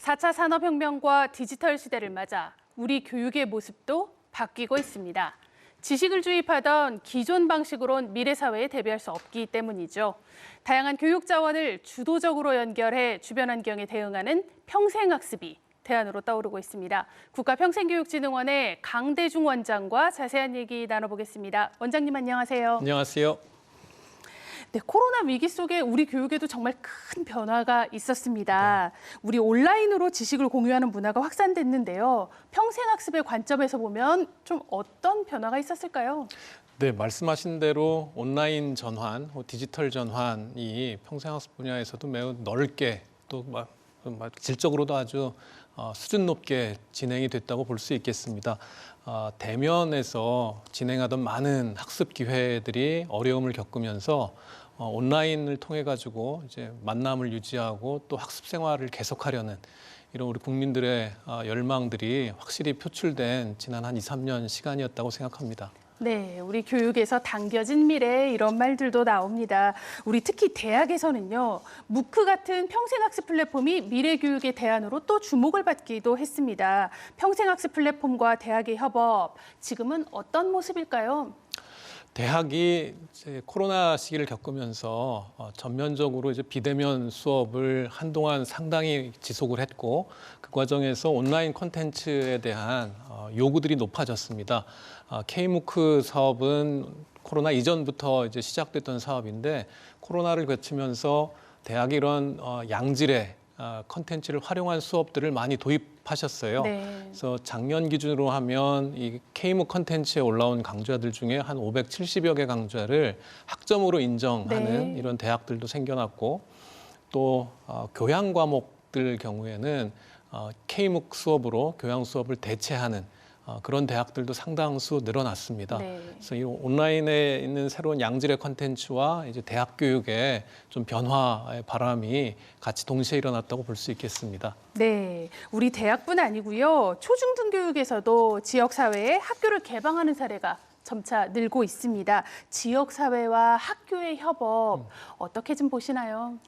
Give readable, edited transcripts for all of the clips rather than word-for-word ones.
4차 산업혁명과 디지털 시대를 맞아 우리 교육의 모습도 바뀌고 있습니다. 지식을 주입하던 기존 방식으론 미래 사회에 대비할 수 없기 때문이죠. 다양한 교육 자원을 주도적으로 연결해 주변 환경에 대응하는 평생학습이 대안으로 떠오르고 있습니다. 국가평생교육진흥원의 강대중 원장과 자세한 얘기 나눠보겠습니다. 원장님 안녕하세요. 안녕하세요. 네, 코로나 위기 속에 우리 교육에도 정말 큰 변화가 있었습니다. 우리 온라인으로 지식을 공유하는 문화가 확산됐는데요. 평생학습의 관점에서 보면 좀 어떤 변화가 있었을까요? 네, 말씀하신 대로 온라인 전환, 디지털 전환이 평생학습 분야에서도 매우 넓게 또 질적으로도 아주 수준 높게 진행이 됐다고 볼 수 있겠습니다. 대면에서 진행하던 많은 학습 기회들이 어려움을 겪으면서 온라인을 통해 가지고 이제 만남을 유지하고 또 학습 생활을 계속하려는 이런 우리 국민들의 열망들이 확실히 표출된 지난 한 2, 3년 시간이었다고 생각합니다. 네, 우리 교육에서 당겨진 미래 이런 말들도 나옵니다. 우리 특히 대학에서는요, 무크 같은 평생학습 플랫폼이 미래 교육의 대안으로 또 주목을 받기도 했습니다. 평생학습 플랫폼과 대학의 협업, 지금은 어떤 모습일까요? 대학이 이제 코로나 시기를 겪으면서 전면적으로 이제 비대면 수업을 한동안 상당히 지속을 했고 그 과정에서 온라인 콘텐츠에 대한 요구들이 높아졌습니다. K무크 사업은 코로나 이전부터 이제 시작됐던 사업인데 코로나를 거치면서 대학이 이런 양질의 콘텐츠를 활용한 수업들을 많이 도입하셨어요. 네. 그래서 작년 기준으로 하면 이 K무크 콘텐츠에 올라온 강좌들 중에 한 570여 개 강좌를 학점으로 인정하는 네. 이런 대학들도 생겨났고 또 교양 과목들 경우에는 K무크 수업으로 교양 수업을 대체하는 그런 대학들도 상당수 늘어났습니다. 네. 그래서 이 온라인에 있는 새로운 양질의 콘텐츠와 이제 대학 교육의 좀 변화의 바람이 같이 동시에 일어났다고 볼 수 있겠습니다. 네, 우리 대학뿐 아니고요. 초중등 교육에서도 지역사회에 학교를 개방하는 사례가 점차 늘고 있습니다. 지역사회와 학교의 협업 어떻게 좀 보시나요?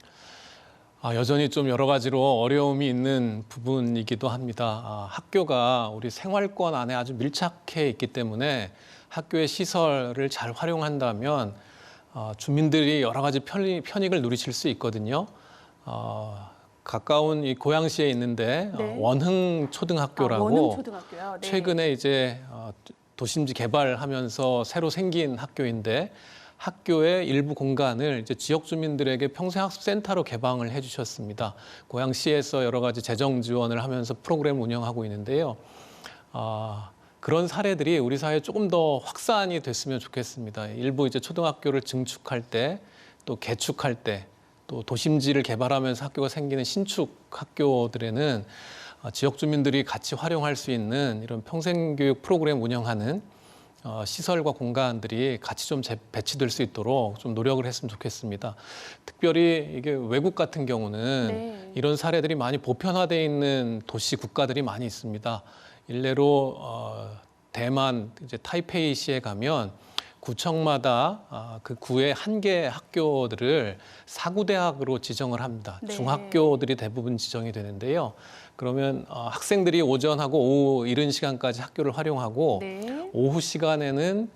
여전히 좀 여러 가지로 어려움이 있는 부분이기도 합니다. 학교가 우리 생활권 안에 아주 밀착해 있기 때문에 학교의 시설을 잘 활용한다면 주민들이 여러 가지 편익을 누리실 수 있거든요. 가까운 이 고양시에 있는데 네. 원흥 초등학교라고 원흥초등학교요. 네. 최근에 이제 도심지 개발하면서 새로 생긴 학교인데 학교의 일부 공간을 이제 지역 주민들에게 평생학습센터로 개방을 해주셨습니다. 고양시에서 여러 가지 재정 지원을 하면서 프로그램을 운영하고 있는데요. 그런 사례들이 우리 사회에 조금 더 확산이 됐으면 좋겠습니다. 일부 이제 초등학교를 증축할 때, 또 개축할 때, 또 도심지를 개발하면서 학교가 생기는 신축 학교들에는 지역 주민들이 같이 활용할 수 있는 이런 평생교육 프로그램 운영하는 시설과 공간들이 같이 좀 배치될 수 있도록 좀 노력을 했으면 좋겠습니다. 특별히 이게 외국 같은 경우는 네. 이런 사례들이 많이 보편화되어 있는 도시 국가들이 많이 있습니다. 일례로 대만 이제 타이페이시에 가면 구청마다 그 구의 한 개 학교들을 사구대학으로 지정을 합니다. 네. 중학교들이 대부분 지정이 되는데요. 그러면 학생들이 오전하고 오후 이른 시간까지 학교를 활용하고 네. 오후 시간에는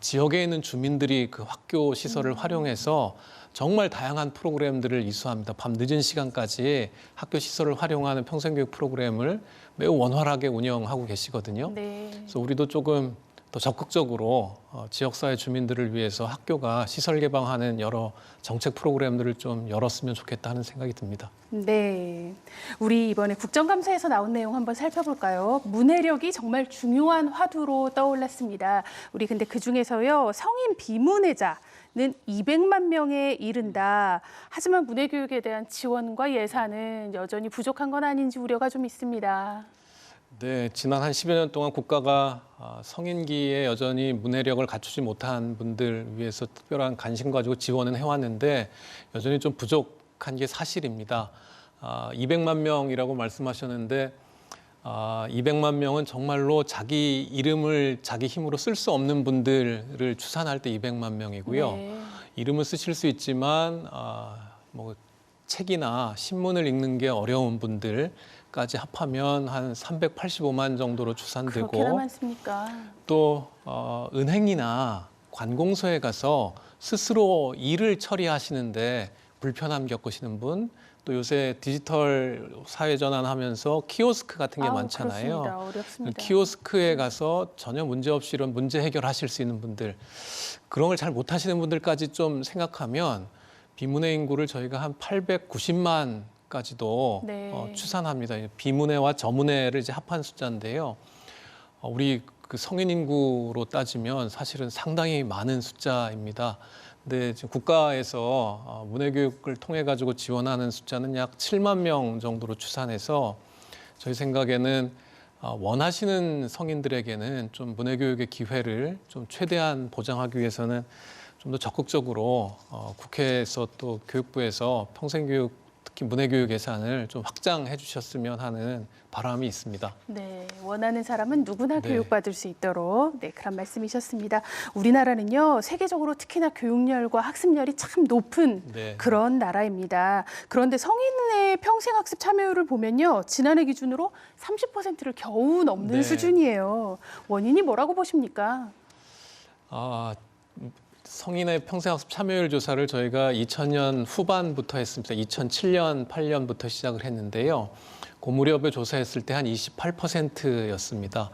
지역에 있는 주민들이 그 학교 시설을 활용해서 정말 다양한 프로그램들을 이수합니다. 밤 늦은 시간까지 학교 시설을 활용하는 평생교육 프로그램을 매우 원활하게 운영하고 계시거든요. 네. 그래서 우리도 조금 더 적극적으로 지역사회 주민들을 위해서 학교가 시설 개방하는 여러 정책 프로그램들을 좀 열었으면 좋겠다 하는 생각이 듭니다. 네, 우리 이번에 국정감사에서 나온 내용 한번 살펴볼까요? 문해력이 정말 중요한 화두로 떠올랐습니다. 우리 근데 그중에서요, 성인 비문해자는 200만 명에 이른다. 하지만 문해교육에 대한 지원과 예산은 여전히 부족한 건 아닌지 우려가 좀 있습니다. 네, 지난 한 10여 년 동안 국가가 성인기에 여전히 문해력을 갖추지 못한 분들 위해서 특별한 관심 가지고 지원은 해왔는데 여전히 좀 부족한 게 사실입니다. 200만 명이라고 말씀하셨는데 200만 명은 정말로 자기 이름을 자기 힘으로 쓸 수 없는 분들을 추산할 때 200만 명이고요. 네. 이름을 쓰실 수 있지만 책이나 신문을 읽는 게 어려운 분들까지 합하면 한 385만 정도로 추산되고 그렇게나 많습니까? 또 은행이나 관공서에 가서 스스로 일을 처리하시는데 불편함 겪으시는 분, 또 요새 디지털 사회 전환하면서 키오스크 같은 게 많잖아요. 그렇습니다. 어렵습니다. 키오스크에 가서 전혀 문제 없이 이런 문제 해결하실 수 있는 분들, 그런 걸 잘 못하시는 분들까지 좀 생각하면 비문의 인구를 저희가 한 890만까지도 네. 추산합니다. 비문의와 저문의를 이제 합한 숫자인데요. 우리 그 성인 인구로 따지면 사실은 상당히 많은 숫자입니다. 근데 지금 국가에서 문해 교육을 통해 가지고 지원하는 숫자는 약 7만 명 정도로 추산해서 저희 생각에는 원하시는 성인들에게는 좀 문해 교육의 기회를 좀 최대한 보장하기 위해서는 좀 더 적극적으로 국회에서 또 교육부에서 평생교육 특히 문해교육 예산을 좀 확장해 주셨으면 하는 바람이 있습니다. 네, 원하는 사람은 누구나 네. 교육받을 수 있도록 그런 말씀이셨습니다. 우리나라는요, 세계적으로 특히나 교육열과 학습열이 참 높은 네. 그런 나라입니다. 그런데 성인의 평생학습 참여율을 보면요, 지난해 기준으로 30%를 겨우 넘는 네. 수준이에요. 원인이 뭐라고 보십니까? 성인의 평생학습 참여율 조사를 저희가 2000년 후반부터 했습니다. 2007년, 8년부터 시작을 했는데요. 그 무렵에 조사했을 때 한 28%였습니다.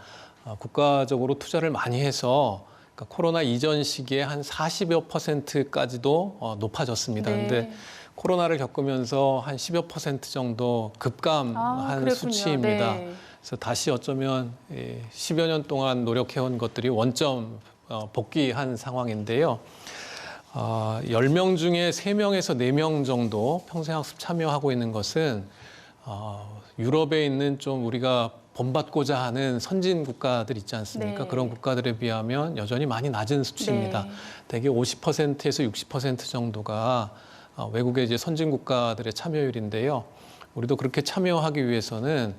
국가적으로 투자를 많이 해서 그러니까 코로나 이전 시기에 한 40여 %까지도 높아졌습니다. 그런데 네. 코로나를 겪으면서 한 10여 % 정도 급감한 그랬군요. 수치입니다. 네. 그래서 다시 어쩌면 10여 년 동안 노력해온 것들이 원점 복귀한 상황인데요. 10명 중에 3명에서 4명 정도 평생학습 참여하고 있는 것은 유럽에 있는 좀 우리가 본받고자 하는 선진 국가들 있지 않습니까? 네. 그런 국가들에 비하면 여전히 많이 낮은 수치입니다. 네. 대개 50%에서 60% 정도가 외국의 이제 선진 국가들의 참여율인데요. 우리도 그렇게 참여하기 위해서는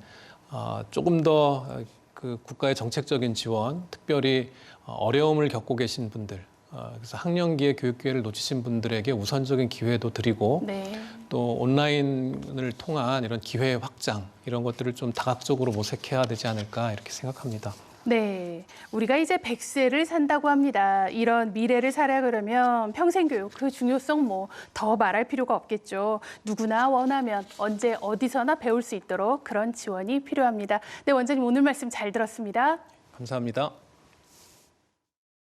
조금 더 그 국가의 정책적인 지원, 특별히 어려움을 겪고 계신 분들, 그래서 학령기에 교육 기회를 놓치신 분들에게 우선적인 기회도 드리고 네. 또 온라인을 통한 이런 기회 확장 이런 것들을 좀 다각적으로 모색해야 되지 않을까 이렇게 생각합니다. 네, 우리가 이제 100세를 산다고 합니다. 이런 미래를 살아가려면 평생교육 그 중요성 뭐 더 말할 필요가 없겠죠. 누구나 원하면 언제 어디서나 배울 수 있도록 그런 지원이 필요합니다. 네, 원장님 오늘 말씀 잘 들었습니다. 감사합니다.